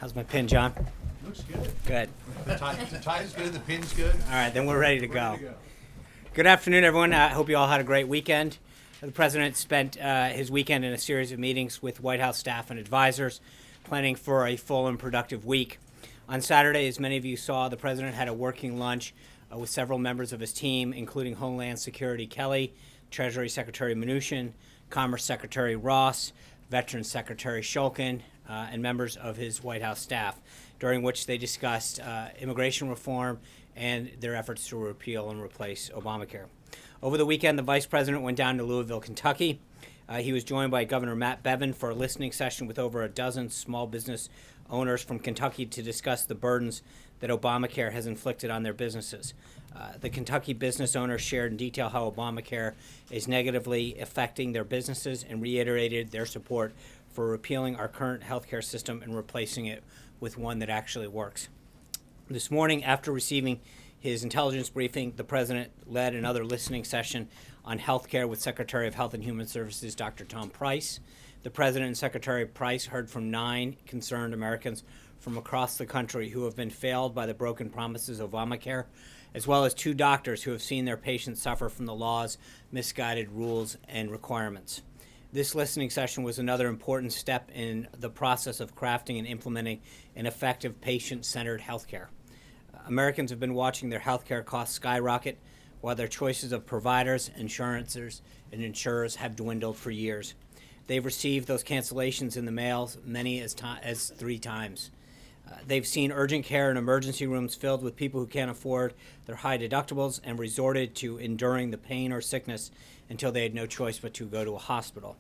How's my pin, John? Looks good. Good. The tie's good, the pin's good. All right, then we're ready to go. Ready to go. Good afternoon, everyone. I hope you all had a great weekend. The President spent his weekend in a series of meetings with White House staff and advisors, planning for a full and productive week. On Saturday, as many of you saw, the President had a working lunch with several members of his team, including Homeland Security Kelly, Treasury Secretary Mnuchin, Commerce Secretary Ross, Veterans Secretary Shulkin, and members of his White House staff, during which they discussed immigration reform and their efforts to repeal and replace Obamacare. Over the weekend, the Vice President went down to Louisville, Kentucky. He was joined by Governor Matt Bevin for a listening session with over a dozen small business owners from Kentucky to discuss the burdens that Obamacare has inflicted on their businesses. The Kentucky business owners shared in detail how Obamacare is negatively affecting their businesses and reiterated their support for repealing our current healthcare system and replacing it with one that actually works. This morning, after receiving his intelligence briefing, the President led another listening session on healthcare with Secretary of Health and Human Services, Dr. Tom Price. The President and Secretary Price heard from 9 concerned Americans from across the country who have been failed by the broken promises of Obamacare, as well as 2 doctors who have seen their patients suffer from the law's misguided rules and requirements. This listening session was another important step in the process of crafting and implementing an effective patient-centered healthcare. Americans have been watching their healthcare costs skyrocket, while their choices of providers, insurances, and insurers have dwindled for years. They've received those cancellations in the mail many as 3 times. They've seen urgent care and emergency rooms filled with people who can't afford their high deductibles and resorted to enduring the pain or sickness until they had no choice but to go to a hospital.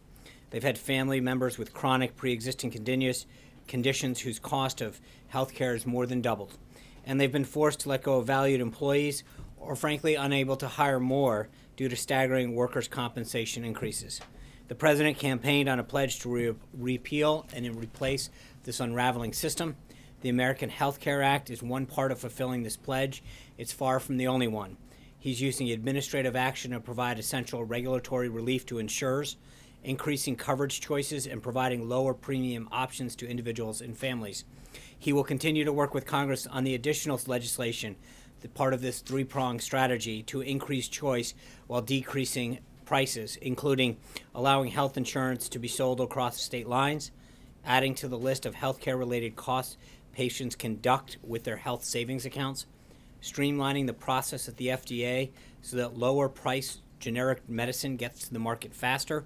They've had family members with chronic pre-existing conditions whose cost of health care has more than doubled. And they've been forced to let go of valued employees or frankly unable to hire more due to staggering workers' compensation increases. The President campaigned on a pledge to repeal and replace this unraveling system. The American Health Care Act is one part of fulfilling this pledge. It's far from the only one. He's using administrative action to provide essential regulatory relief to insurers, increasing coverage choices, and providing lower premium options to individuals and families. He will continue to work with Congress on the additional legislation, part of this 3-pronged strategy to increase choice while decreasing prices, including allowing health insurance to be sold across state lines, adding to the list of healthcare-related costs patients conduct with their health savings accounts, streamlining the process at the FDA so that lower-priced generic medicine gets to the market faster,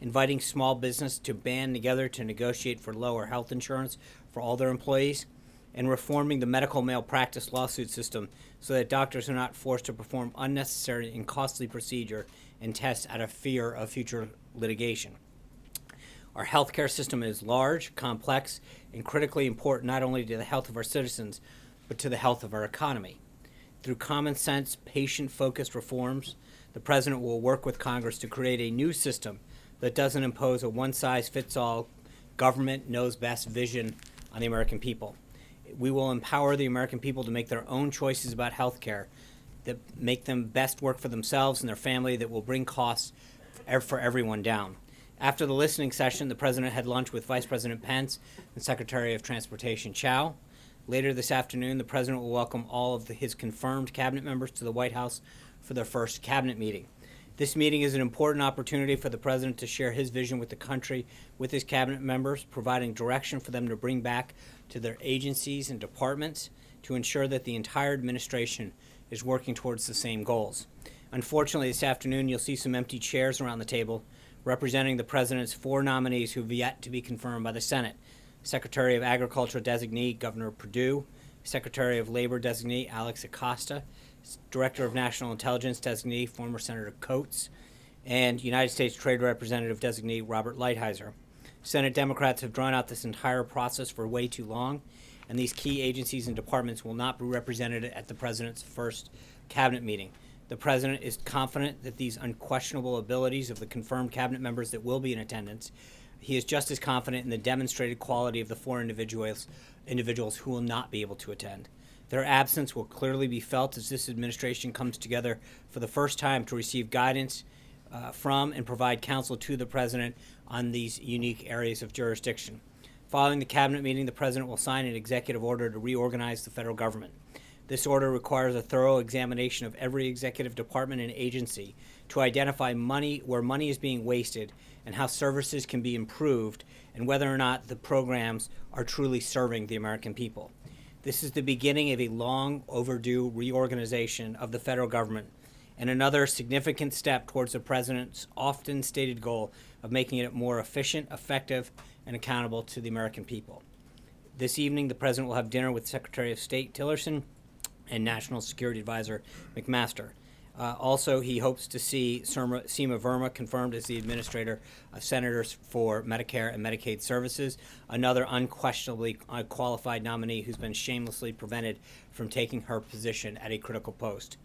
inviting small business to band together to negotiate for lower health insurance for all their employees, and reforming the medical malpractice lawsuit system so that doctors are not forced to perform unnecessary and costly procedure and tests out of fear of future litigation. Our healthcare system is large, complex, and critically important not only to the health of our citizens, but to the health of our economy. Through common sense, patient-focused reforms, the President will work with Congress to create a new system that doesn't impose a one-size-fits-all government knows best vision on the American people. We will empower the American people to make their own choices about health care that make them best work for themselves and their family, that will bring costs for everyone down. After the listening session, the President had lunch with Vice President Pence and Secretary of Transportation Chao. Later this afternoon, the President will welcome all of his confirmed cabinet members to the White House for their first cabinet meeting. This meeting is an important opportunity for the President to share his vision with the country with his cabinet members, providing direction for them to bring back to their agencies and departments to ensure that the entire administration is working towards the same goals. Unfortunately, this afternoon you'll see some empty chairs around the table representing the President's 4 nominees who've yet to be confirmed by the Senate. Secretary of Agriculture designee Governor Perdue, Secretary of Labor designee Alex Acosta, Director of National Intelligence designee former Senator Coates, and United States Trade Representative designee Robert Lighthizer. Senate Democrats have drawn out this entire process for way too long, and these key agencies and departments will not be represented at the President's first cabinet meeting. The President is confident that these unquestionable abilities of the confirmed cabinet members that will be in attendance, he is just as confident in the demonstrated quality of the 4 individuals who will not be able to attend. Their absence will clearly be felt as this administration comes together for the first time to receive guidance from and provide counsel to the President on these unique areas of jurisdiction. Following the cabinet meeting, the president will sign an executive order to reorganize the federal government. This order requires a thorough examination of every executive department and agency to identify where money is being wasted and how services can be improved and whether or not the programs are truly serving the American people. This is the beginning of a long overdue reorganization of the federal government and another significant step towards the president's often stated goal of making it more efficient, effective, and accountable to the American people. This evening, the president will have dinner with Secretary of State Tillerson and National Security Advisor McMaster. Also, he hopes to see Seema Verma confirmed as the administrator of senators for Medicare and Medicaid services, another unquestionably qualified nominee who's been shamelessly prevented from taking her position at a critical post.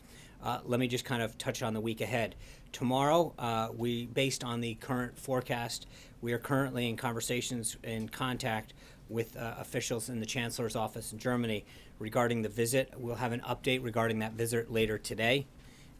Let me just kind of touch on the week ahead. Tomorrow, based on the current forecast, we are currently in conversations and contact with officials in the Chancellor's office in Germany regarding the visit. We'll have an update regarding that visit later today.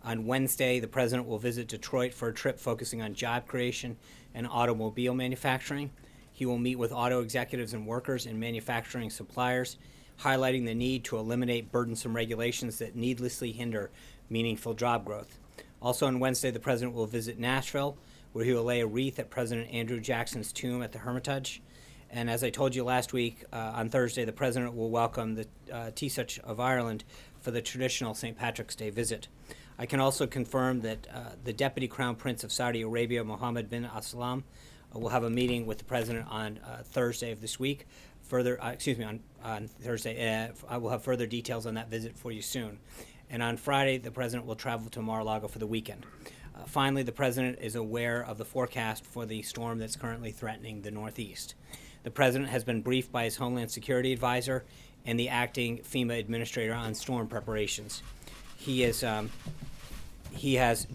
On Wednesday, the president will visit Detroit for a trip focusing on job creation and automobile manufacturing. He will meet with auto executives and workers and manufacturing suppliers, highlighting the need to eliminate burdensome regulations that needlessly hinder meaningful job growth. Also on Wednesday, the president will visit Nashville, where he will lay a wreath at President Andrew Jackson's tomb at the Hermitage. And as I told you last week, on Thursday, the president will welcome the Taoiseach of Ireland for the traditional St. Patrick's Day visit. I can also confirm that the Deputy Crown Prince of Saudi Arabia, Mohammed bin Abdulsalam, will have a meeting with the president on Thursday of this week. On Thursday. I will have further details on that visit for you soon. And on Friday, the president will travel to Mar-a-Lago for the weekend. Finally, the president is aware of the forecast for the storm that's currently threatening the Northeast. The president has been briefed by his Homeland Security advisor and the acting FEMA administrator on storm preparations. He has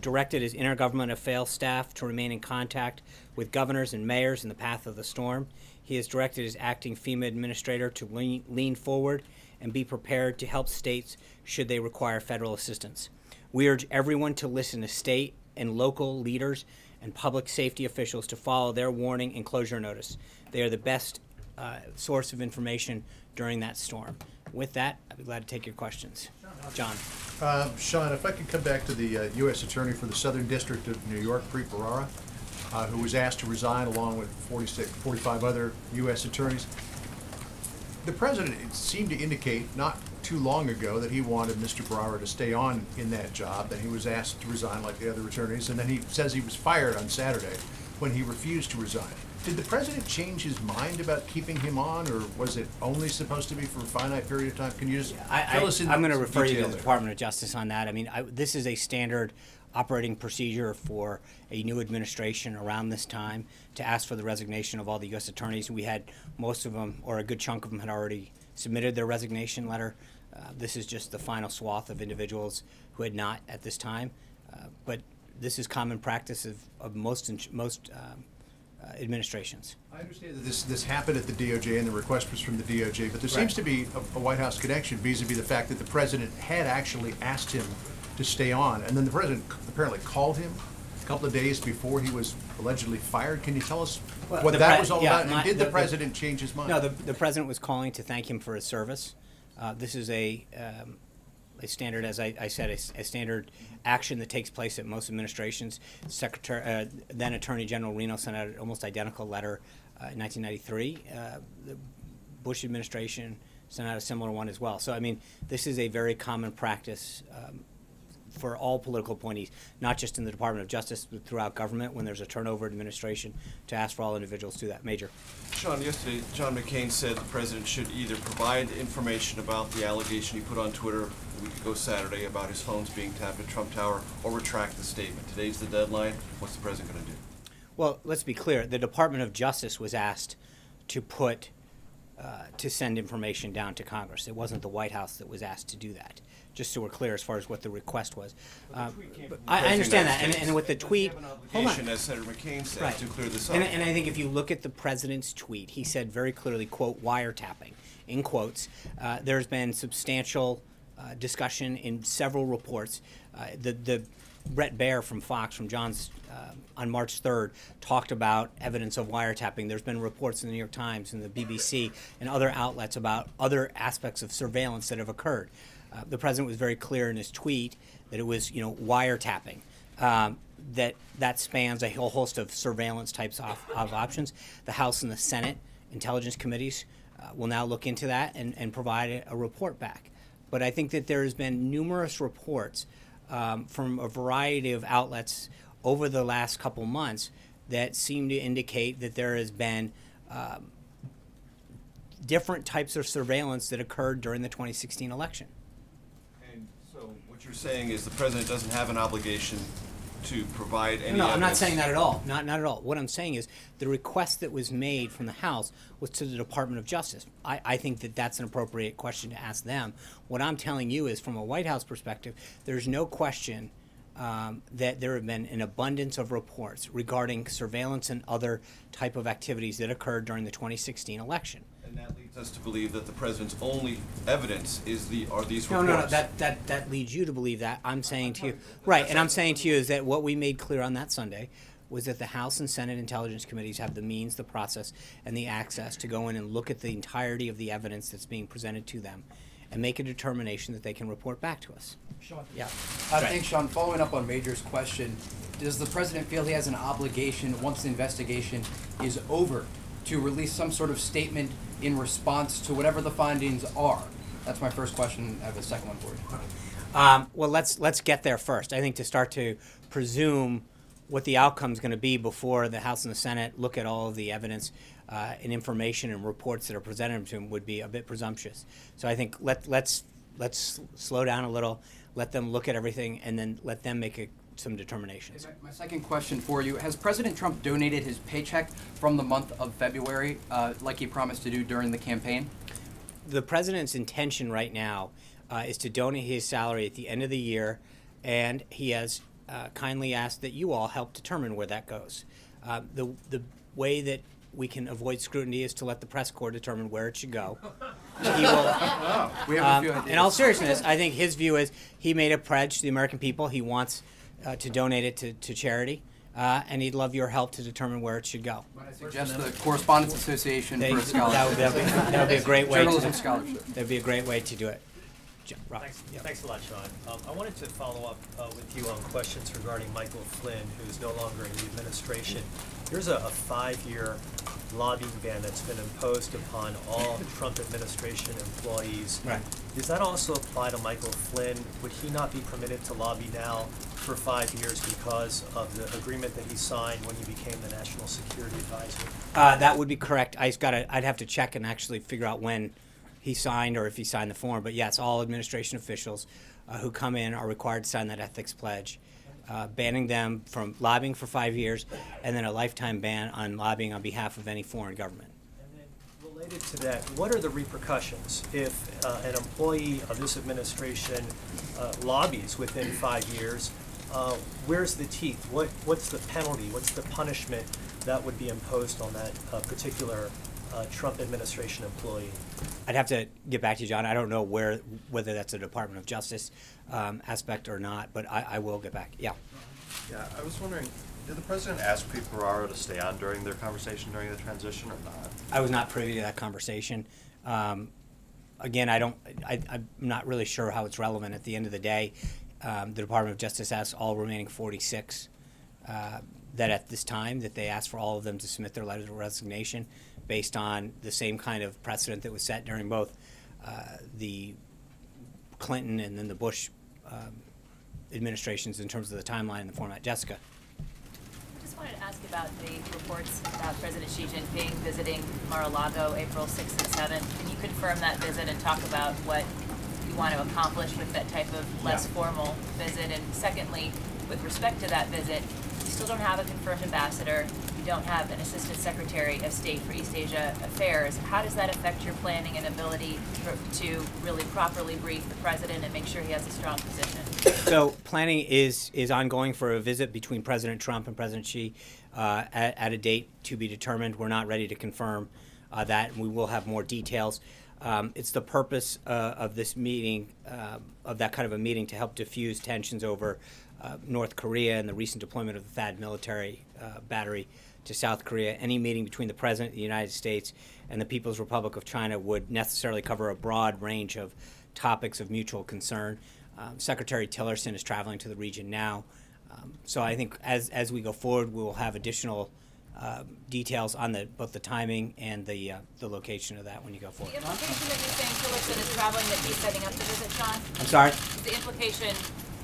directed his intergovernmental affairs staff to remain in contact with governors and mayors in the path of the storm. He has directed his acting FEMA administrator to lean forward and be prepared to help states should they require federal assistance. We urge everyone to listen to state and local leaders and public safety officials to follow their warning and closure notice. They are the best source of information during that storm. With that, I'd be glad to take your questions. John. Sean, if I could come back to the U.S. Attorney for the Southern District of New York, Preet Bharara, who was asked to resign along with 45 other U.S. attorneys. The president seemed to indicate not too long ago that he wanted Mr. Bharara to stay on in that job, that he was asked to resign like the other attorneys, and then he says he was fired on Saturday when he refused to resign. Did the president change his mind about keeping him on, or was it only supposed to be for a finite period of time? Can you just fill us in? I'm going to refer you to the there? Department of Justice on that. I mean, this is a standard operating procedure for a new administration around this time to ask for the resignation of all the U.S. attorneys. We had most of them, or a good chunk of them, had already submitted their resignation letter. This is just the final swath of individuals who had not at this time. But this is common practice of most administrations. I understand that this happened at the DOJ and the request was from the DOJ, but there seems to be a White House connection vis-a-vis the fact that the president had actually asked him to stay on, and then the president apparently called him a couple of days before he was allegedly fired. Can you tell us what that was all about? And did the president change his mind? No, the president was calling to thank him for his service. This is a standard, as I said, a standard action that takes place at most administrations. Then Attorney General Reno sent out an almost identical letter in 1993. The Bush administration sent out a similar one as well. So, I mean, this is a very common practice for all political appointees, not just in the Department of Justice, but throughout government when there's a turnover administration, to ask for all individuals to do that. Major. Sean, yesterday John McCain said the president should either provide information about the allegation he put on Twitter a week ago Saturday about his phones being tapped at Trump Tower, or retract the statement. Today's the deadline. What's the president going to do? Well, let's be clear. The Department of Justice was asked to send information down to Congress. It wasn't the White House that was asked to do that. Just so we're clear as far as what the request was. I understand that, and with the tweet, hold on. As Senator McCain said, Right. to clear this up. And I think if you look at the president's tweet, he said very clearly, quote, wiretapping, in quotes. There's been substantial discussion in several reports. The Brett Baer from Fox, from John's, on March 3rd, talked about evidence of wiretapping. There's been reports in the New York Times and the BBC and other outlets about other aspects of surveillance that have occurred. The president was very clear in his tweet that it was, wiretapping. That spans a whole host of surveillance types of options. The House and the Senate intelligence committees will now look into that and provide a report back. But I think that there has been numerous reports from a variety of outlets over the last couple months that seem to indicate that there has been different types of surveillance that occurred during the 2016 election. And so what you're saying is the president doesn't have an obligation to provide any No, I'm not evidence? saying that at all. Not at all. What I'm saying is the request that was made from the House was to the Department of Justice. I think that that's an appropriate question to ask them. What I'm telling you is, from a White House perspective, there's no question that there have been an abundance of reports regarding surveillance and other type of activities that occurred during the 2016 election. And that leads us to believe that the president's only evidence are these No, reports. that leads you to believe that. I'm saying to you, right, and I'm saying to you is that what we made clear on that Sunday was that the House and Senate Intelligence Committees have the means, the process, and the access to go in and look at the entirety of the evidence that's being presented to them and make a determination that they can report back to us. Sean. Yeah. Thanks, Sean. Following up on Major's question, does the president feel he has an obligation, once the investigation is over, to release some sort of statement in response to whatever the findings are? That's my first question. I have a second one for you. Well, let's get there first. I think to start to presume what the outcome is going to be before the House and the Senate look at all of the evidence and information and reports that are presented to them would be a bit presumptuous. So I think let's slow down a little, let them look at everything, and then let them make some determinations. My second question for you, has President Trump donated his paycheck from the month of February like he promised to do during the campaign? The president's intention right now is to donate his salary at the end of the year, and he has kindly asked that you all help determine where that goes. The way that we can avoid scrutiny is to let the press corps determine where it should go. He will, We have a few ideas. in all seriousness, I think his view is he made a pledge to the American people. He wants to donate it to charity, and he'd love your help to determine where it should go. Might I suggest the Correspondence Association for a scholarship? That would be a great way. Journalism scholarship. That'd be a great way to do it. Rob. Thanks a lot, Sean. I wanted to follow up with you on questions regarding Michael Flynn, who's no longer in the administration. There's a 5-year lobbying ban that's been imposed upon all Trump administration employees. Right. Does that also apply to Michael Flynn? Would he not be permitted to lobby now for 5 years because of the agreement that he signed when he became the National Security Advisor? That would be correct. I'd have to check and actually figure out when he signed or if he signed the form. But yes, all administration officials who come in are required to sign that ethics pledge, banning them from lobbying for 5 years, and then a lifetime ban on lobbying on behalf of any foreign government. And then related to that, what are the repercussions if an employee of this administration lobbies within 5 years? Where's the teeth? What's the penalty? What's the punishment that would be imposed on that particular Trump administration employee? I'd have to get back to you, John. I don't know whether that's a Department of Justice aspect or not, but I will get back. Yeah. Yeah, I was wondering, did the president ask Pete Ferraro to stay on during their conversation during the transition or not? I was not privy to that conversation. Again, I'm not really sure how it's relevant. At the end of the day, the Department of Justice asked all remaining 46 that at this time that they asked for all of them to submit their letters of resignation based on the same kind of precedent that was set during both the Clinton and then the Bush administrations in terms of the timeline and the format. Jessica. I just wanted to ask about the reports about President Xi Jinping visiting Mar-a-Lago April 6th and 7th. Can you confirm that visit and talk about what you want to accomplish with that type of less formal visit? And secondly, with respect to that visit, you still don't have a confirmed ambassador. You don't have an assistant secretary of state for East Asia affairs. How does that affect your planning and ability to really properly brief the president and make sure he has a strong position? So planning is ongoing for a visit between President Trump and President Xi at a date to be determined. We're not ready to confirm that, and we will have more details. It's the purpose of this meeting, of that kind of a meeting, to help diffuse tensions over North Korea and the recent deployment of the THAAD military battery to South Korea, any meeting between the President of the United States and the People's Republic of China would necessarily cover a broad range of topics of mutual concern. Secretary Tillerson is traveling to the region now. So I think as we go forward, we will have additional details on both the timing and the location of that when you go The forward. implication that you're saying Tillerson is traveling, that he's setting up the visit, Sean? I'm sorry? Is the implication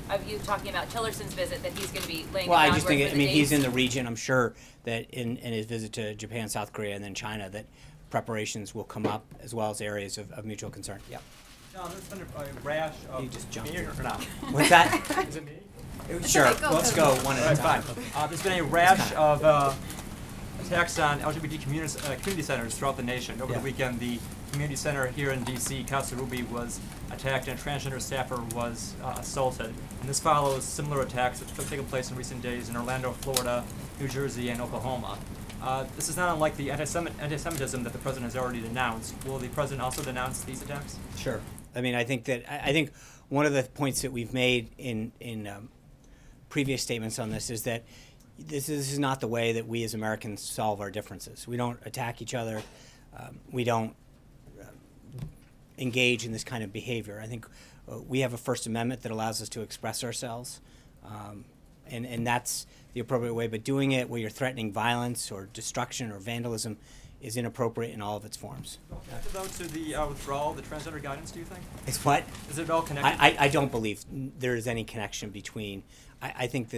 of you talking about Tillerson's visit that he's going to be laying the Well, I groundwork just think, for I the mean, he's dates? in the region. I'm sure that in his visit to Japan, South Korea, and then China, that preparations will come up as well as areas of mutual concern. Yep. John, there's been a rash of. You just jumped Me in. or not? What's that? Is it me? Sure. okay, go, Let's go. go one All at a right, time. fine. There's been a rash of attacks on LGBT community centers throughout the nation. Over Yeah. the weekend, the community center here in D.C., Casa Ruby, was attacked and a transgender staffer was assaulted. And this follows similar attacks that have taken place in recent days in Orlando, Florida, New Jersey, and Oklahoma. This is not unlike the anti-Semitism that the president has already denounced. Will the president also denounce these attacks? Sure. I mean, I think one of the points that we've made in previous statements on this is that this is not the way that we as Americans solve our differences. We don't attack each other. We don't engage in this kind of behavior. I think we have a First Amendment that allows us to express ourselves, and that's the appropriate way. But doing it where you're threatening violence or destruction or vandalism is inappropriate in all of its forms. Connected, though, to the withdrawal of the transgender guidance, do you think? It's what? Is it all connected? I don't believe there is any connection between. I think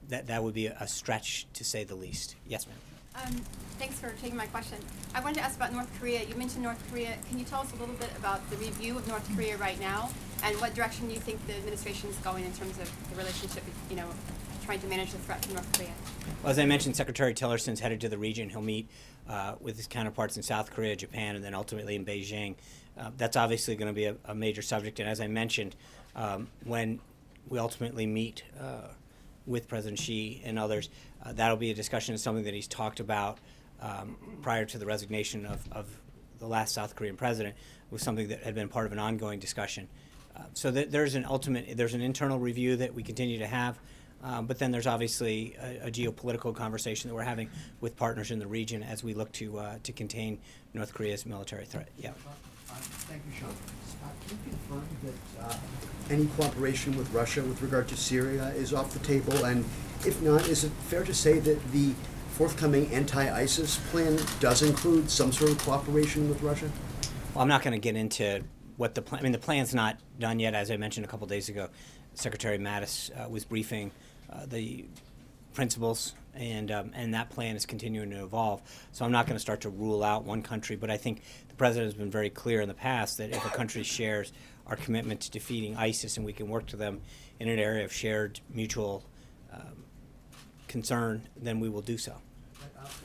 that would be a stretch to say the least. Yes, ma'am. Thanks for taking my question. I wanted to ask about North Korea. You mentioned North Korea. Can you tell us a little bit about the review of North Korea right now, and what direction do you think the administration is going in terms of the relationship, trying to manage the threat from North Korea? Well, as I mentioned, Secretary Tillerson's headed to the region. He'll meet with his counterparts in South Korea, Japan, and then ultimately in Beijing. That's obviously going to be a major subject. And as I mentioned, when we ultimately meet with President Xi and others, that'll be a discussion of something that he's talked about prior to the resignation of the last South Korean president, was something that had been part of an ongoing discussion. So there's an internal review that we continue to have. But then there's obviously a geopolitical conversation that we're having with partners in the region as we look to contain North Korea's military threat. Yeah. Thank you, Sean. Scott, can you confirm that any cooperation with Russia with regard to Syria is off the table? And if not, is it fair to say that the forthcoming anti-ISIS plan does include some sort of cooperation with Russia? Well, I'm not going to get into what the plan. I mean, the plan's not done yet. As I mentioned a couple days ago, Secretary Mattis was briefing the principals, and that plan is continuing to evolve. So I'm not going to start to rule out one country, but I think the president has been very clear in the past that if a country shares our commitment to defeating ISIS and we can work to them in an area of shared mutual concern, then we will do so.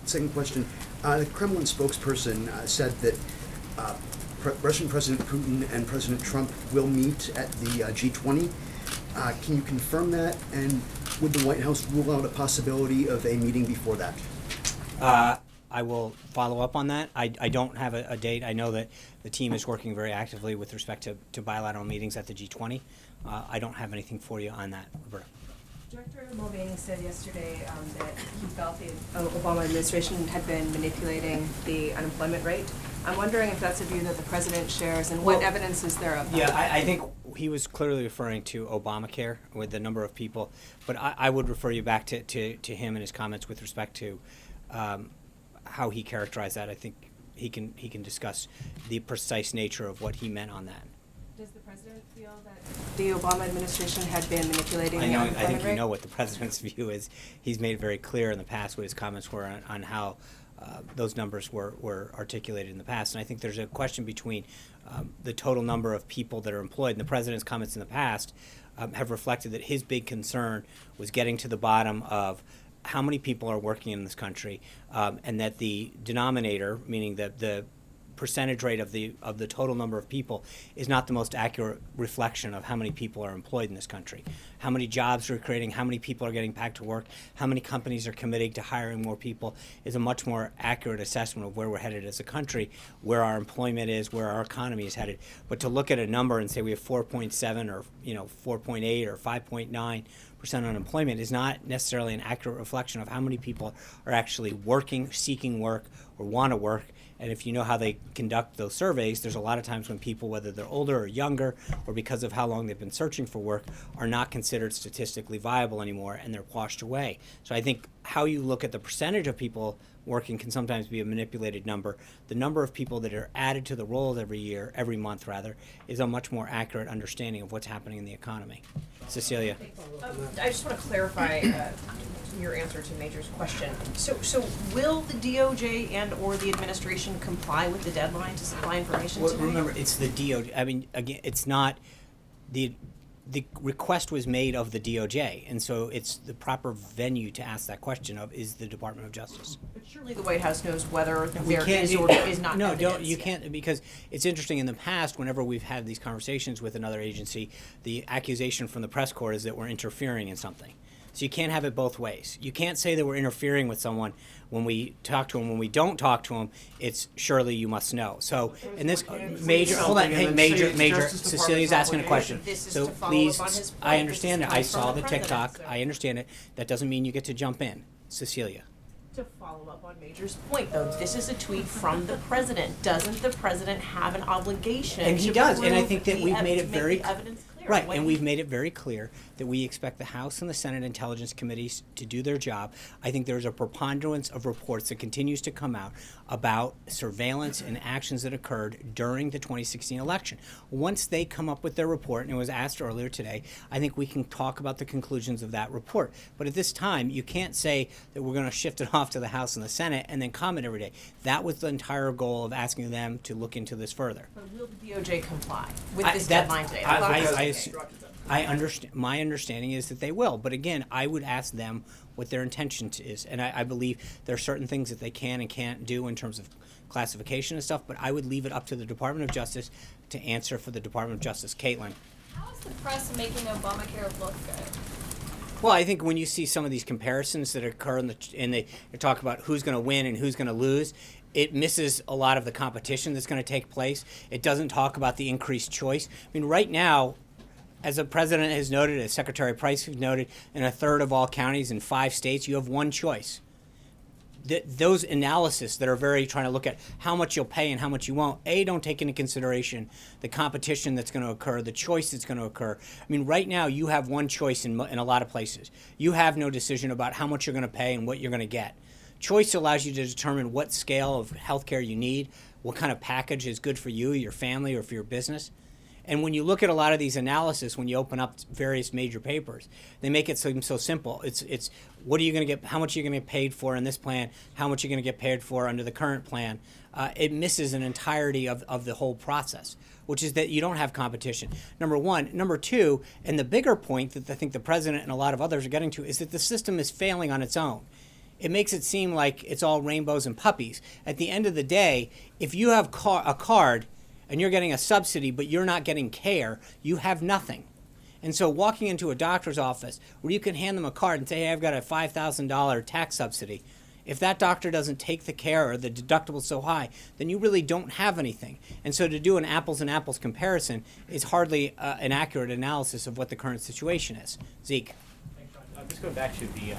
Second question. The Kremlin spokesperson said that Russian President Putin and President Trump will meet at the G20. Can you confirm that? And would the White House rule out a possibility of a meeting before that? I will follow up on that. I don't have a date. I know that the team is working very actively with respect to bilateral meetings at the G20. I don't have anything for you on that, Roberta. Director Mulvaney said yesterday that he felt the Obama administration had been manipulating the unemployment rate. I'm wondering if that's a view that the president shares, and what evidence is there of that? Yeah, I think he was clearly referring to Obamacare with the number of people, but I would refer you back to him and his comments with respect to how he characterized that. I think he can discuss the precise nature of what he meant on that. Does the president feel that the Obama administration had been manipulating I the know. unemployment I think rate? you know what the president's view is. He's made it very clear in the past what his comments were on how those numbers were articulated in the past. And I think there's a question between the total number of people that are employed. And the president's comments in the past have reflected that his big concern was getting to the bottom of how many people are working in this country, and that the denominator, meaning the percentage rate of the total number of people is not the most accurate reflection of how many people are employed in this country, how many jobs we're creating, how many people are getting back to work, how many companies are committing to hiring more people is a much more accurate assessment of where we're headed as a country, where our employment is, where our economy is headed. But to look at a number and say we have 4.7 or 4.8 or 5.9% unemployment is not necessarily an accurate reflection of how many people are actually working, seeking work, or want to work. And if you know how they conduct those surveys, there's a lot of times when people, whether they're older or younger, or because of how long they've been searching for work, are not considered statistically viable anymore, and they're washed away. So I think how you look at the percentage of people working can sometimes be a manipulated number. The number of people that are added to the rolls every month, is a much more accurate understanding of what's happening in the economy. Cecilia. I just want to clarify your answer to Major's question. So will the DOJ and or the administration comply with the deadline to supply information Well, today? remember, it's the DOJ. I mean, again, it's not the request was made of the DOJ, and so it's the proper venue to ask that question of is the Department of Justice. But surely the White House knows whether We there can't is do- or is not No, evidence don't, you yet. can't, because it's interesting, in the past, whenever we've had these conversations with another agency, the accusation from the press corps is that we're interfering in something. So you can't have it both ways. You can't say that we're interfering with someone when we talk to them. When we don't talk to them, it's surely you must know. So in this major, hold on, hey, major, Cecilia's asking a question. This is So to follow please, up on his I point. understand This it. is I coming saw from the the president, TikTok. so- I understand it. That doesn't mean you get to jump in. Cecilia. To follow up on Major's point, though, this is a tweet from the president. Doesn't the president have an obligation And he to does, and I prove think that the we've ev- made to it make very the evidence clear? right, When and he- we've made it very clear that we expect the House and the Senate Intelligence Committees to do their job. I think there's a preponderance of reports that continues to come out about surveillance and actions that occurred during the 2016 election. Once they come up with their report, and it was asked earlier today, I think we can talk about the conclusions of that report. But at this time, you can't say that we're going to shift it off to the House and the Senate and then comment every day. That was the entire goal of asking them to look into this further. But will the DOJ comply with I- this that- deadline today? I understand. My understanding is that they will, but again, I would ask them what their intention is, and I believe there are certain things that they can and can't do in terms of classification and stuff. But I would leave it up to the Department of Justice to answer for the Department of Justice. Caitlin. How is the press making Obamacare look good? Well, I think when you see some of these comparisons that occur and they talk about who's going to win and who's going to lose, it misses a lot of the competition that's going to take place. It doesn't talk about the increased choice. I mean, right now, as the president has noted, as Secretary Price has noted, in a third of all counties in 5 states, you have one choice. Those analysis that are very trying to look at how much you'll pay and how much you won't, don't take into consideration the competition that's going to occur, the choice that's going to occur. I mean, right now you have one choice in a lot of places. You have no decision about how much you're going to pay and what you're going to get. Choice allows you to determine what scale of health care you need, what kind of package is good for you, your family, or for your business. And when you look at a lot of these analysis, when you open up various major papers, they make it seem so simple. It's what are you going to get? How much are you going to get paid for in this plan? How much are you going to get paid for under the current plan? It misses an entirety of the whole process, which is that you don't have competition. Number one. Number two, and the bigger point that I think the president and a lot of others are getting to is that the system is failing on its own. It makes it seem like it's all rainbows and puppies. At the end of the day, if you have a card and you're getting a subsidy, but you're not getting care, you have nothing. And so walking into a doctor's office where you can hand them a card and say, hey, I've got a $5,000 tax subsidy, if that doctor doesn't take the care or the deductible's so high, then you really don't have anything. And so to do an apples and apples comparison is hardly an accurate analysis of what the current situation is. Zeke. Just going back to the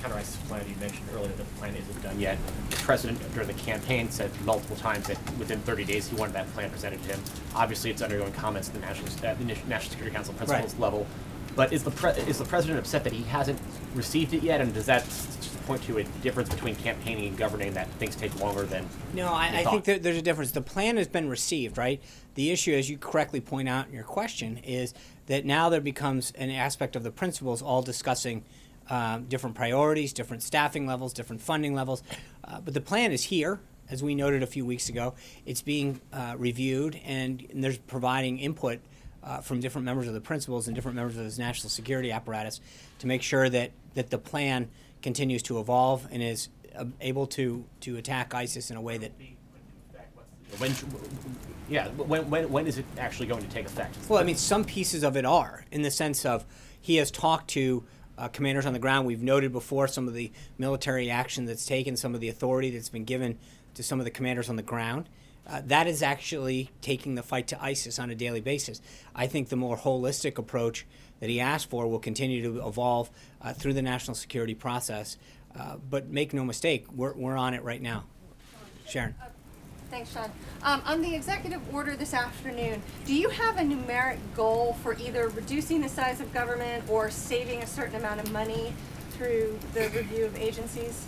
counter ISIS plan you mentioned earlier, that the plan isn't done yet. The president, during the campaign, said multiple times that within 30 days he wanted that plan presented to him. Obviously, it's undergoing comments at the National Security Council principals level. But is the president upset that he hasn't received it yet? And does that point to a difference between campaigning and governing, that things take longer than No, I think that there's a difference. The plan has been received, right? The issue, as you correctly point out in your question, is that now there becomes an aspect of the principals all discussing different priorities, different staffing levels, different funding levels. But the plan is here, as we noted a few weeks ago. It's being reviewed, and there's providing input from different members of the principals and different members of this national security apparatus to make sure that the plan continues to evolve and is able to attack ISIS in a way that When is it actually going to take effect? Well, I mean, some pieces of it are, in the sense of he has talked to commanders on the ground. We've noted before some of the military action that's taken, some of the authority that's been given to some of the commanders on the ground. That is actually taking the fight to ISIS on a daily basis. I think the more holistic approach that he asked for will continue to evolve through the national security process. But make no mistake, we're on it right now. Sharon. Thanks, Sean. On the executive order this afternoon, do you have a numeric goal for either reducing the size of government or saving a certain amount of money through the review of agencies?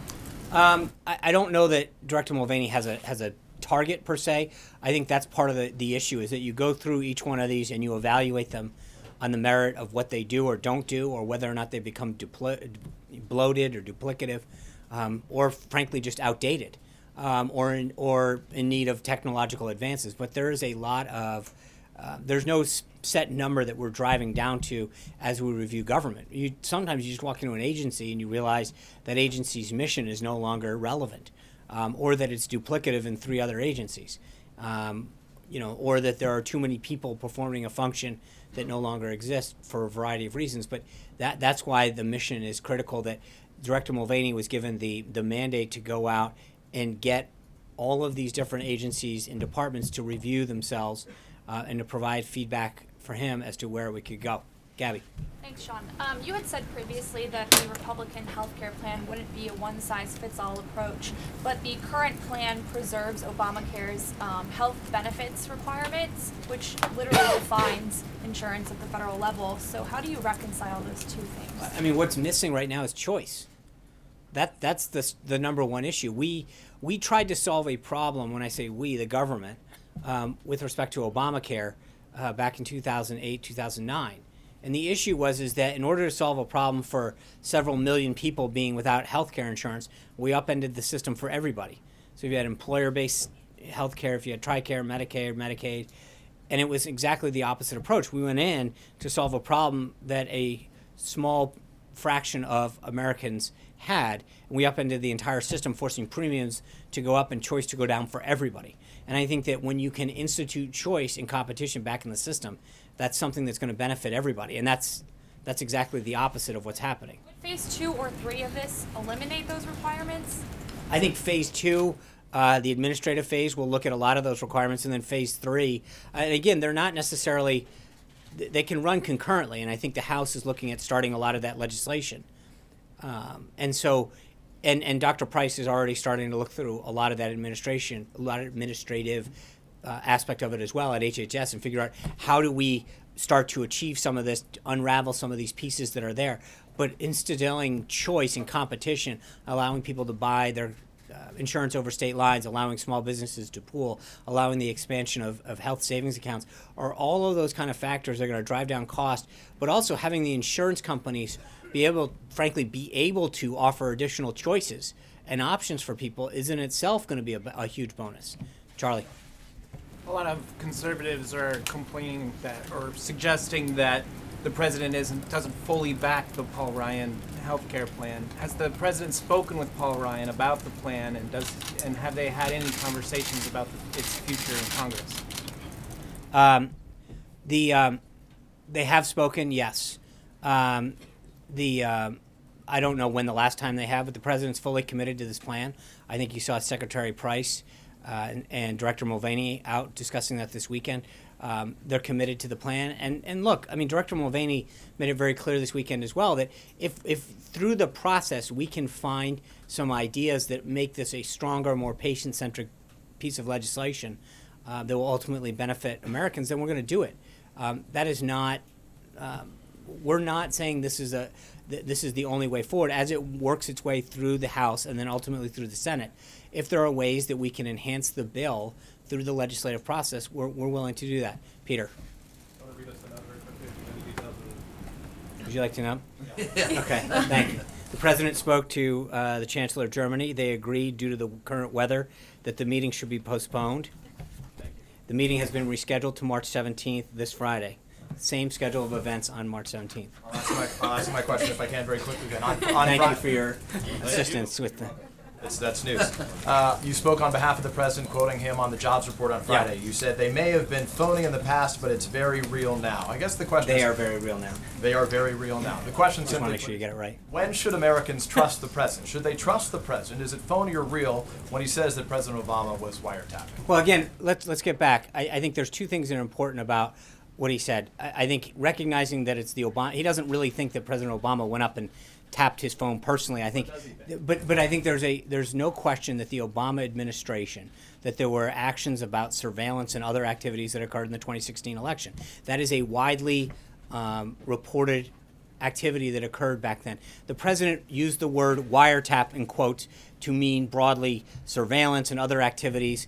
I don't know that Director Mulvaney has a target per se. I think that's part of the issue, is that you go through each one of these and you evaluate them on the merit of what they do or don't do, or whether or not they become bloated or duplicative, or frankly just outdated, or in need of technological advances. But there is a lot of there's no set number that we're driving down to as we review government. Sometimes you just walk into an agency and you realize that agency's mission is no longer relevant, or that it's duplicative in 3 other agencies, or that there are too many people performing a function that no longer exists for a variety of reasons. But that's why the mission is critical, that Director Mulvaney was given the mandate to go out and get all of these different agencies and departments to review themselves and to provide feedback for him as to where we could go. Gabby. Thanks, Sean. You had said previously that the Republican healthcare plan wouldn't be a one-size-fits-all approach, but the current plan preserves Obamacare's health benefits requirements, which literally defines insurance at the federal level. So how do you reconcile those two things? I mean, what's missing right now is choice. That's the number one issue. We tried to solve a problem, when I say we, the government, with respect to Obamacare back in 2008, 2009. And the issue is that in order to solve a problem for several million people being without health care insurance, we upended the system for everybody. So if you had employer-based health care, if you had TRICARE, Medicare, Medicaid, and it was exactly the opposite approach. We went in to solve a problem that a small fraction of Americans had, and we upended the entire system, forcing premiums to go up and choice to go down for everybody. And I think that when you can institute choice and competition back in the system, that's something that's going to benefit everybody, and that's exactly the opposite of what's happening. Would phase 2 or 3 of this eliminate those requirements? I think phase 2, the administrative phase, will look at a lot of those requirements, and then phase 3, and again, they're not necessarily, they can run concurrently, and I think the House is looking at starting a lot of that legislation. And so, and Dr. Price is already starting to look through a lot of that administrative aspect of it as well at HHS, and figure out how do we start to achieve some of this, unravel some of these pieces that are there, but instilling choice and competition, allowing people to buy their insurance over state lines, allowing small businesses to pool, allowing the expansion of health savings accounts, are all of those kind of factors that are going to drive down cost, but also having the insurance companies be able to offer additional choices and options for people is in itself going to be a huge bonus. Charlie. A lot of conservatives are complaining that, or suggesting that the president doesn't fully back the Paul Ryan healthcare plan. Has the president spoken with Paul Ryan about the plan, and have they had any conversations about its future in Congress? They have spoken, yes. I don't know when the last time they have, but the president's fully committed to this plan. I think you saw Secretary Price and Director Mulvaney out discussing that this weekend. They're committed to the plan. And look, I mean, Director Mulvaney made it very clear this weekend as well that if through the process we can find some ideas that make this a stronger, more patient-centric piece of legislation that will ultimately benefit Americans, then we're going to do it. That is not, we're not saying this is the only way forward. As it works its way through the House and then ultimately through the Senate, if there are ways that we can enhance the bill through the legislative process, we're willing to do that. Peter. Would you like to know? Okay, thank you. The President spoke to the Chancellor of Germany. They agreed, due to the current weather, that the meeting should be postponed. The meeting has been rescheduled to March 17th, this Friday. Same schedule of events on March 17th. I'll ask my question if I can very quickly then. Thank you for your assistance with the... That's news. You spoke on behalf of the president, quoting him on the jobs report on Friday. You said they may have been phony in the past, but it's very real now. I guess the question is... They are very real now. They are very real now. The question Just want to simply make sure you get it right. when should Americans trust the president? Should they trust the president? Is it phony or real when he says that President Obama was wiretapping? Well, again, let's get back. I think there's two things that are important about what he said. I think recognizing that it's the Obama, he doesn't really think that President Obama went up and tapped his phone personally. I think, but I think there's no question that the Obama administration, that there were actions about surveillance and other activities that occurred in the 2016 election. That is a widely reported activity that occurred back then. The president used the word wiretap in quotes to mean broadly surveillance and other activities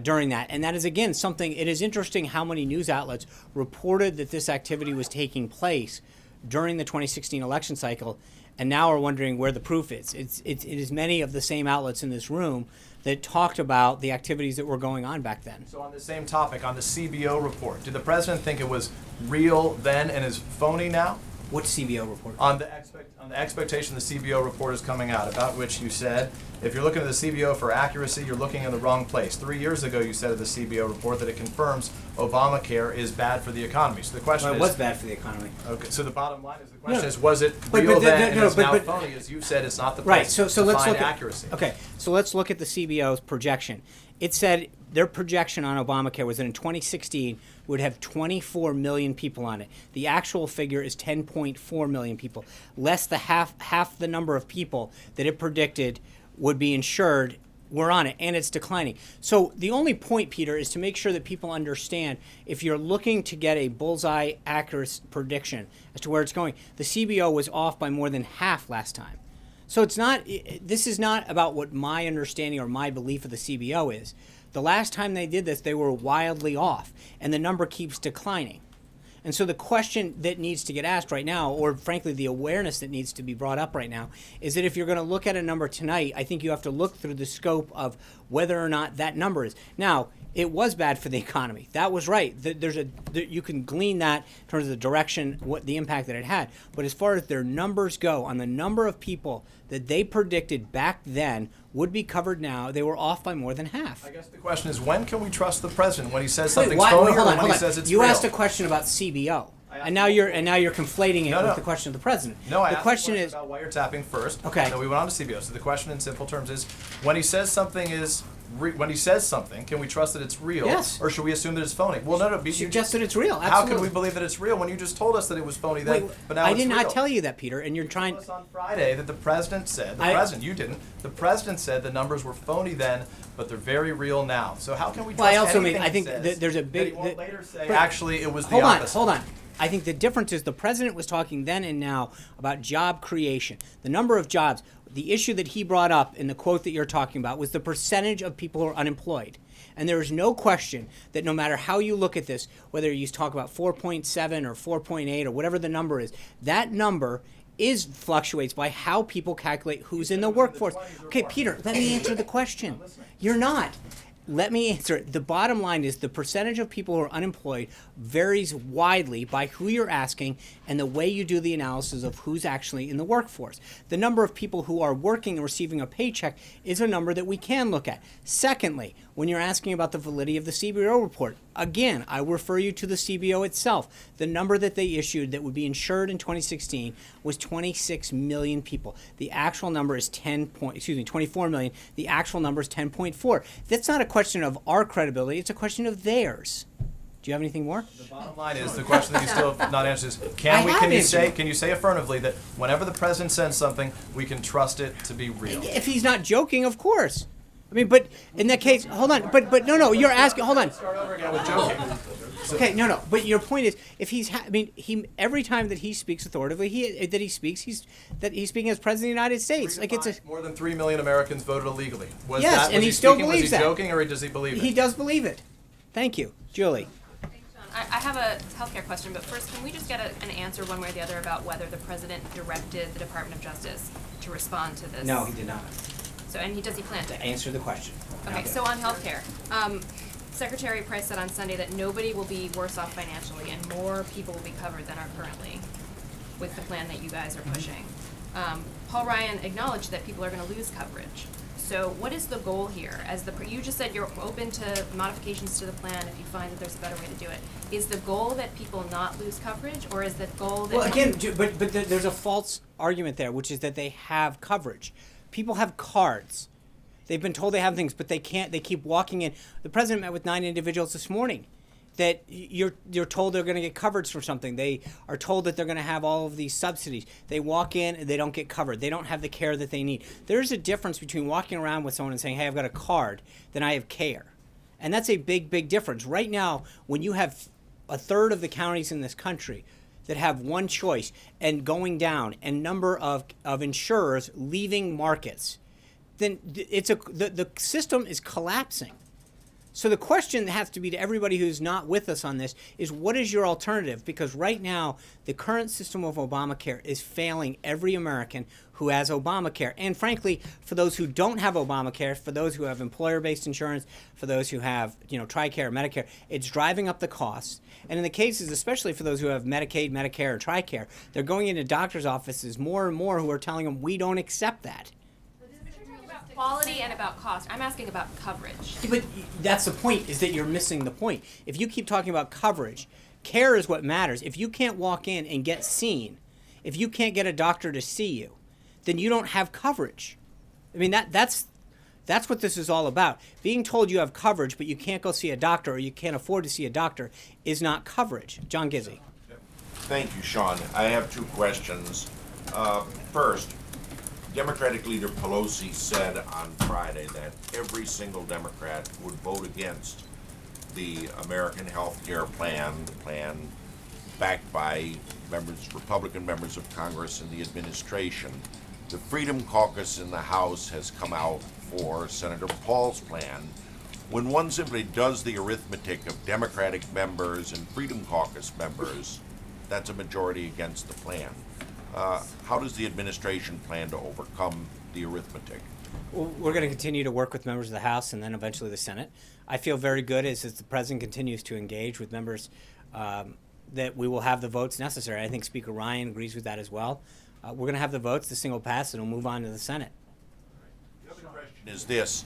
during that. And that is, again, something, it is interesting how many news outlets reported that this activity was taking place during the 2016 election cycle, and now are wondering where the proof is. It is many of the same outlets in this room that talked about the activities that were going on back then. So on the same topic, on the CBO report, did the president think it was real then and is phony now? What CBO report? On the expectation the CBO report is coming out, about which you said, if you're looking at the CBO for accuracy, you're looking in the wrong place. 3 years ago, you said of the CBO report that it confirms Obamacare is bad for the economy. So the question Well, is... it was bad for the economy. Okay, so the bottom line is, the question No. is, was it But- real but then and is now but- phony? As you said, it's not the Right, place so to let's find look at accuracy. Okay, so let's look at the CBO's projection. It said their projection on Obamacare was that in 2016 would have 24 million people on it. The actual figure is 10.4 million people, less the half the number of people that it predicted would be insured were on it, and it's declining. So the only point, Peter, is to make sure that people understand, if you're looking to get a bullseye accurate prediction as to where it's going, the CBO was off by more than half last time. So it's not, this is not about what my understanding or my belief of the CBO is. The last time they did this, they were wildly off, and the number keeps declining. And so the question that needs to get asked right now, or frankly the awareness that needs to be brought up right now, is that if you're going to look at a number tonight, I think you have to look through the scope of whether or not that number is. Now, it was bad for the economy. That was right. You can glean that in terms of the direction, what the impact that it had. But as far as their numbers go, on the number of people that they predicted back then would be covered now, they were off by more than half. I guess the question is, when can we trust the president when he says something's Wait, phony hold or on, when he says it's you real? asked a question about CBO, and now you're conflating it with the question of the president. No, I the asked question the is about wiretapping first. Okay. And then we went on to CBO. So the question in simple terms is, when he says something is, when he says something, can we trust that it's real? Yes. Or should we assume that it's phony? Well, no. Suggest that it's real. How Absolutely. can we believe that it's real when you just told us that it was phony then, Wait, but now I it's did real? not tell you that, Peter, and you're trying. Us on Friday that the president said, you didn't, the president said the numbers were phony then, but they're very real now. So how can we trust Well, I also anything mean, I think he says that there's a that big. he won't later say, but- actually, it was the hold opposite? Hold on. I think the difference is the president was talking then and now about job creation, the number of jobs. The issue that he brought up in the quote that you're talking about was the percentage of people who are unemployed. And there is no question that no matter how you look at this, whether you talk about 4.7 or 4.8 or whatever the number is, that number fluctuates by how people calculate who's in the workforce. Okay, Peter, let me answer the question. You're not. Let me answer it. The bottom line is the percentage of people who are unemployed varies widely by who you're asking and the way you do the analysis of who's actually in the workforce. The number of people who are working and receiving a paycheck is a number that we can look at. Secondly, when you're asking about the validity of the CBO report, again, I refer you to the CBO itself. The number that they issued that would be insured in 2016 was 26 million people. The actual number is 24 million. The actual number is 10.4. That's not a question of our credibility. It's a question of theirs. Do you have anything more? The bottom line is, the question that you still have not answered is, can you say affirmatively that whenever the president says something, we can trust it to be real? If he's not joking, of course. I mean, but in that case, hold on. But no, you're asking. Hold on. Start over again with joking. Okay, no. But your point is, if he's, every time that he speaks authoritatively, he's speaking as president of the United States. Like it's more than 3 million Americans voted illegally. Was yes, that, and was he still speaking, believes was he that. joking, or does he believe it? He does believe it. Thank you, Julie. I have a healthcare question, but first, can we just get an answer one way or the other about whether the president directed the Department of Justice to respond to this? No, he did not. So, does he plan to? Answer the question. Okay, so on healthcare, Secretary Price said on Sunday that nobody will be worse off financially and more people will be covered than are currently with the plan that you guys are pushing. Paul Ryan acknowledged that people are going to lose coverage. So what is the goal here? You just said you're open to modifications to the plan if you find that there's a better way to do it. Is the goal that people not lose coverage, or is the goal that... Well, again, there's a false argument there, which is that they have coverage. People have cards. They've been told they have things, but they can't. They keep walking in. The president met with 9 individuals this morning that you're told they're going to get coverage for something. They are told that they're going to have all of these subsidies. They walk in and they don't get covered. They don't have the care that they need. There's a difference between walking around with someone and saying, hey, I've got a card, than I have care. And that's a big, big difference. Right now, when you have a third of the counties in this country that have one choice and going down, and number of insurers leaving markets, then the system is collapsing. So the question that has to be to everybody who's not with us on this is, what is your alternative? Because right now, the current system of Obamacare is failing every American who has Obamacare. And frankly, for those who don't have Obamacare, for those who have employer-based insurance, for those who have, TRICARE, Medicare, it's driving up the costs. And in the cases, especially for those who have Medicaid, Medicare, or TRICARE, they're going into doctors' offices more and more who are telling them, we don't accept that. Quality and about cost. I'm asking about coverage. But that's the point, is that you're missing the point. If you keep talking about coverage, care is what matters. If you can't walk in and get seen, if you can't get a doctor to see you, then you don't have coverage. I mean, that's what this is all about. Being told you have coverage, but you can't go see a doctor or you can't afford to see a doctor is not coverage. John Gizzi. Thank you, Sean. I have 2 questions. First, Democratic leader Pelosi said on Friday that every single Democrat would vote against the American Health Care Plan, the plan backed by Republican members of Congress and the administration. The Freedom Caucus in the House has come out for Senator Paul's plan. When one simply does the arithmetic of Democratic members and Freedom Caucus members, that's a majority against the plan. How does the administration plan to overcome the arithmetic? Well, we're going to continue to work with members of the House and then eventually the Senate. I feel very good as the president continues to engage with members that we will have the votes necessary. I think Speaker Ryan agrees with that as well. We're going to have the votes, the single pass, and it'll move on to the Senate. The other question is this.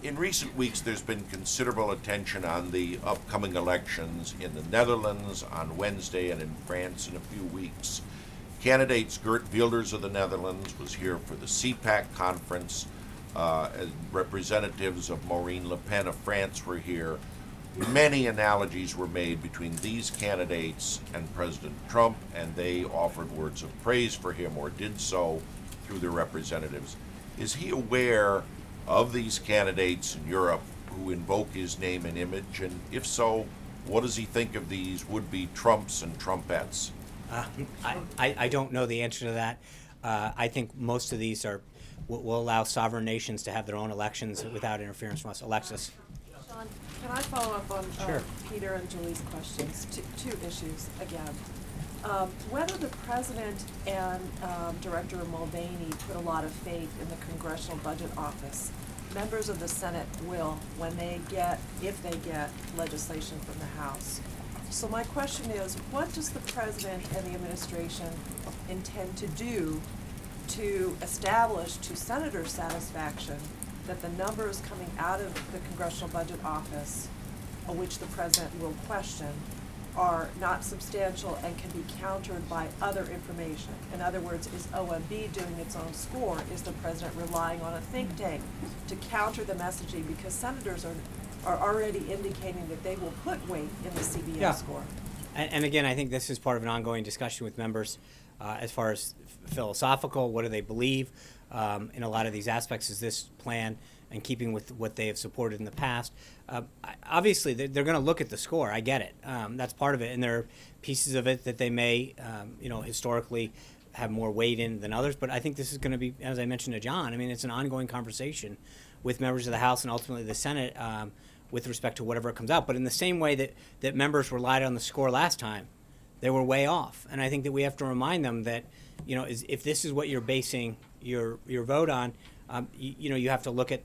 In recent weeks, there's been considerable attention on the upcoming elections in the Netherlands on Wednesday and in France in a few weeks. Candidates Geert Wilders of the Netherlands was here for the CPAC conference. Representatives of Marine Le Pen of France were here. Many analogies were made between these candidates and President Trump, and they offered words of praise for him or did so through their representatives. Is he aware of these candidates in Europe who invoke his name and image? And if so, what does he think of these would-be Trumps and Trumpettes? I don't know the answer to that. I think most of these will allow sovereign nations to have their own elections without interference from us. Alexis. Sean, can I follow up on Sure. Peter and Julie's questions? Two issues again. Whether the president and Director Mulvaney put a lot of faith in the Congressional Budget Office, members of the Senate will when if they get legislation from the House. So my question is, what does the president and the administration intend to do to establish to senators' satisfaction that the numbers coming out of the Congressional Budget Office, which the president will question, are not substantial and can be countered by other information? In other words, is OMB doing its own score? Is the president relying on a think tank to counter the messaging? Because senators are already indicating that they will put weight in the CBS score. And again, I think this is part of an ongoing discussion with members as far as philosophical, what do they believe in a lot of these aspects. Is this plan in keeping with what they have supported in the past? Obviously, they're going to look at the score. I get it. That's part of it. And there are pieces of it that they may, historically have more weight in than others. But I think this is going to be, as I mentioned to John, I mean, it's an ongoing conversation with members of the House and ultimately the Senate with respect to whatever comes out. But in the same way that members relied on the score last time, they were way off. And I think that we have to remind them that, if this is what you're basing your vote on, you have to look at,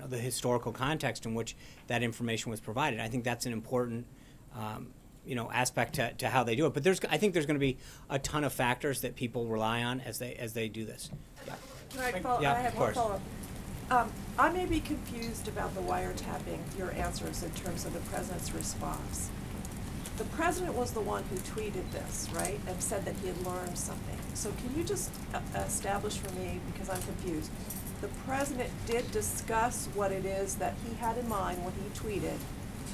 the historical context in which that information was provided. I think that's an important, aspect to how they do it. But I think there's going to be a ton of factors that people rely on as they do this. Yeah. Can I follow? Yeah, I have of one course. follow-up. I may be confused about the wiretapping, your answers in terms of the president's response. The president was the one who tweeted this, right, and said that he had learned something. So can you just establish for me, because I'm confused, the president did discuss what it is that he had in mind when he tweeted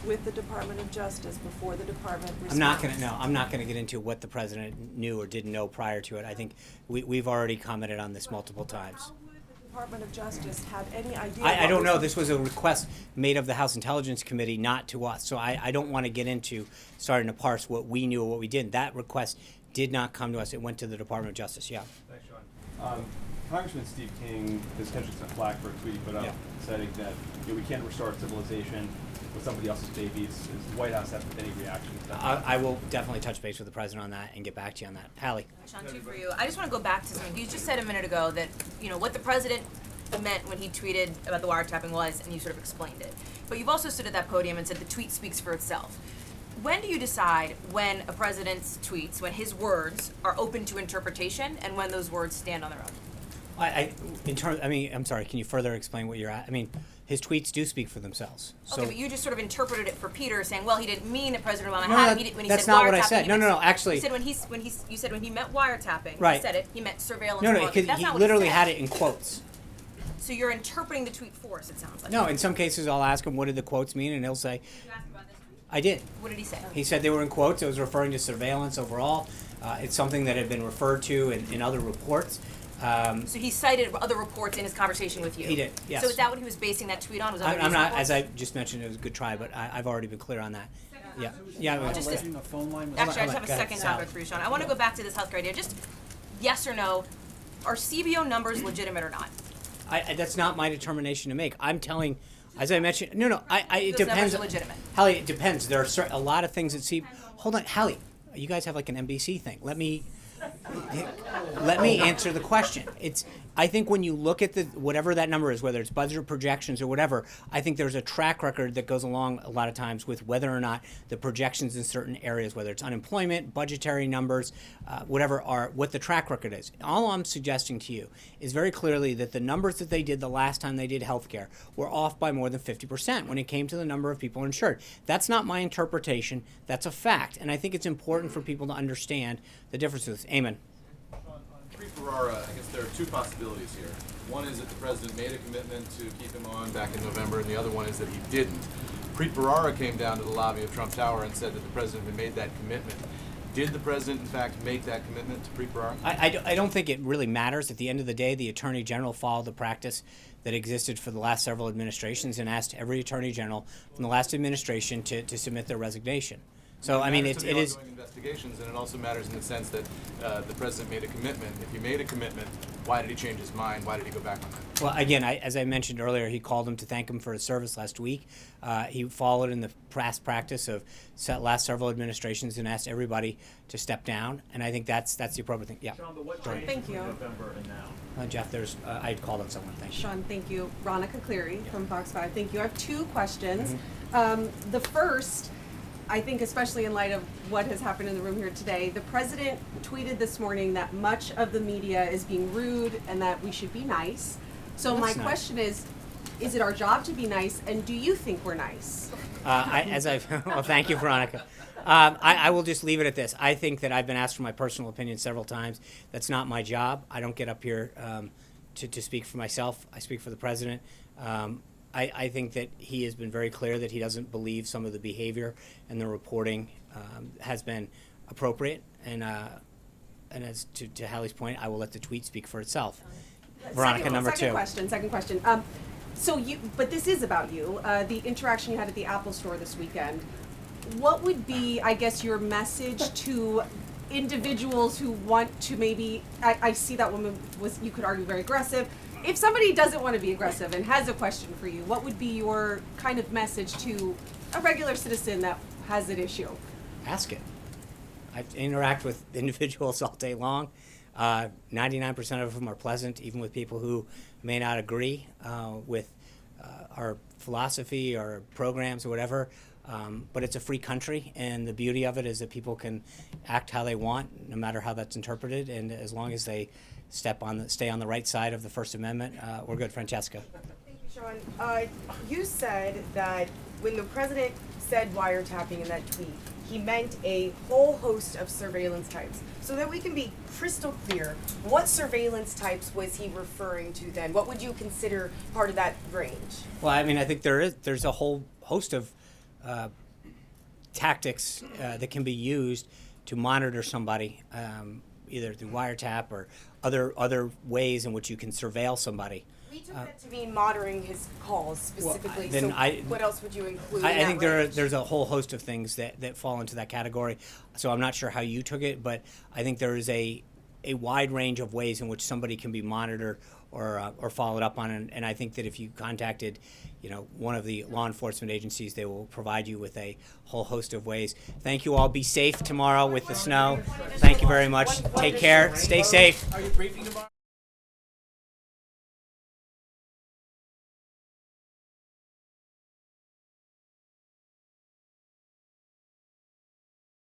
with the Department of Justice before the department responded? I'm not gonna get into what the president knew or didn't know prior to it. I think we've already commented on this multiple times. How would the Department of Justice have any idea? I don't what know. was- This was a request made of the House Intelligence Committee, not to us. So I don't want to get into starting to parse what we knew or what we didn't. That request did not come to us. It went to the Department of Justice. Yeah. Thanks, Sean. Congressman Steve King is catching some flack for a tweet he put up saying that we can't restore civilization with somebody else's babies. Does the White House have any reactions to that? I will definitely touch base with the president on that and get back to you on that. Hallie. Sean, two for you. I just want to go back to something you just said a minute ago that, what the president meant when he tweeted about the wiretapping was, and you sort of explained it. But you've also stood at that podium and said the tweet speaks for itself. When do you decide when a president's tweets, when his words are open to interpretation, and when those words stand on their own? I'm sorry, can you further explain what you're at? I mean, his tweets do speak for themselves. So, Okay, but you just sort of interpreted it for Peter, saying, well, he didn't mean that President Obama No, had that- it. When he that's said not what I wiretapping, said. he No, meant- no, actually- You said you said when he meant wiretapping, Right. he said it, he meant surveillance. no, laws. because That's he not what literally said. had it in quotes. So you're interpreting the tweet for us, it sounds like. No, in some cases I'll ask him what did the quotes mean, and he'll say, I did. What did he say? He said they were in quotes. It was referring to surveillance overall. It's something that had been referred to in other reports. So he cited other reports in his conversation with you? He did, yes. So is that what he was basing that tweet on? Was other I'm news not, reports? as I just mentioned, it was a good try, but I've already been clear on that. Yeah, yeah. Just this- Hold on, Actually, I just have a go ahead, second Sally. topic for you, Sean. I want to go back to this healthcare idea. Just yes or no, are CBO numbers legitimate or not? That's not my determination to make. I'm telling, as I mentioned, it Those depends. numbers are legitimate. Hallie, it depends. There are a lot of things that hold on, Hallie, you guys have like an NBC thing. Let me answer the question. I think when you look at whatever that number is, whether it's budget projections or whatever, I think there's a track record that goes along a lot of times with whether or not the projections in certain areas, whether it's unemployment, budgetary numbers, whatever, are what the track record is. All I'm suggesting to you is very clearly that the numbers that they did the last time they did healthcare were off by more than 50% when it came to the number of people insured. That's not my interpretation. That's a fact. And I think it's important for people to understand the differences. Amen. Preet Bharara, I guess there are two possibilities here. One is that the president made a commitment to keep him on back in November, and the other one is that he didn't. Preet Bharara came down to the lobby of Trump Tower and said that the president had made that commitment. Did the president, in fact, make that commitment to Preet Bharara? I don't think it really matters. At the end of the day, the Attorney General followed the practice that existed for the last several administrations and asked every Attorney General from the last administration to submit their resignation. So, I mean, matters to it the is... ongoing investigations, and it also matters in the sense that the president made a commitment. If he made a commitment, why did he change his mind? Why did he go back on that? Well, again, as I mentioned earlier, he called him to thank him for his service last week. He followed in the past practice of last several administrations and asked everybody to step down, and I think that's the appropriate thing. Yeah. Sean, but what Sorry. changed Thank between you. November and now? Jeff, I called on someone. Thank you. Sean, thank you. Ronica Cleary from Fox 5. Thank you. I have two questions. Mm-hmm. The first, I think especially in light of what has happened in the room here today, the president tweeted this morning that much of the media is being rude and that we should be nice. So That's my nice. question is it our job to be nice, and do you think we're nice? Well, thank you, Veronica. I will just leave it at this. I think that I've been asked for my personal opinion several times. That's not my job. I don't get up here to speak for myself. I speak for the president. I think that he has been very clear that he doesn't believe some of the behavior and the reporting has been appropriate. And as to Hallie's point, I will let the tweet speak for itself. Veronica, number two. Second question. But this is about you. The interaction you had at the Apple store this weekend. What would be, I guess, your message to individuals who want to maybe? I see that woman was, you could argue, very aggressive. If somebody doesn't want to be aggressive and has a question for you, what would be your kind of message to a regular citizen that has an issue? Ask it. I interact with individuals all day long. 99% of them are pleasant, even with people who may not agree with our philosophy or programs or whatever. But it's a free country, and the beauty of it is that people can act how they want, no matter how that's interpreted, and as long as they stay on the right side of the First Amendment, we're good. Francesca. Thank Sean, you said that when the president said wiretapping in that tweet, he meant a whole host of surveillance types. So that we can be crystal clear, what surveillance types was he referring to then? What would you consider part of that range? Well, I mean, I think there's a whole host of tactics that can be used to monitor somebody, either through wiretap or other ways in which you can surveil somebody. We took that to mean monitoring his calls specifically. then What else would you include? I in that think range? there's a whole host of things that fall into that category. So I'm not sure how you took it, but I think there is a wide range of ways in which somebody can be monitored or followed up on, and I think that if you contacted, one of the law enforcement agencies, they will provide you with a whole host of ways. Thank you all. Be safe tomorrow with the snow. Thank you very much. Take care. Stay safe. Are you briefing tomorrow?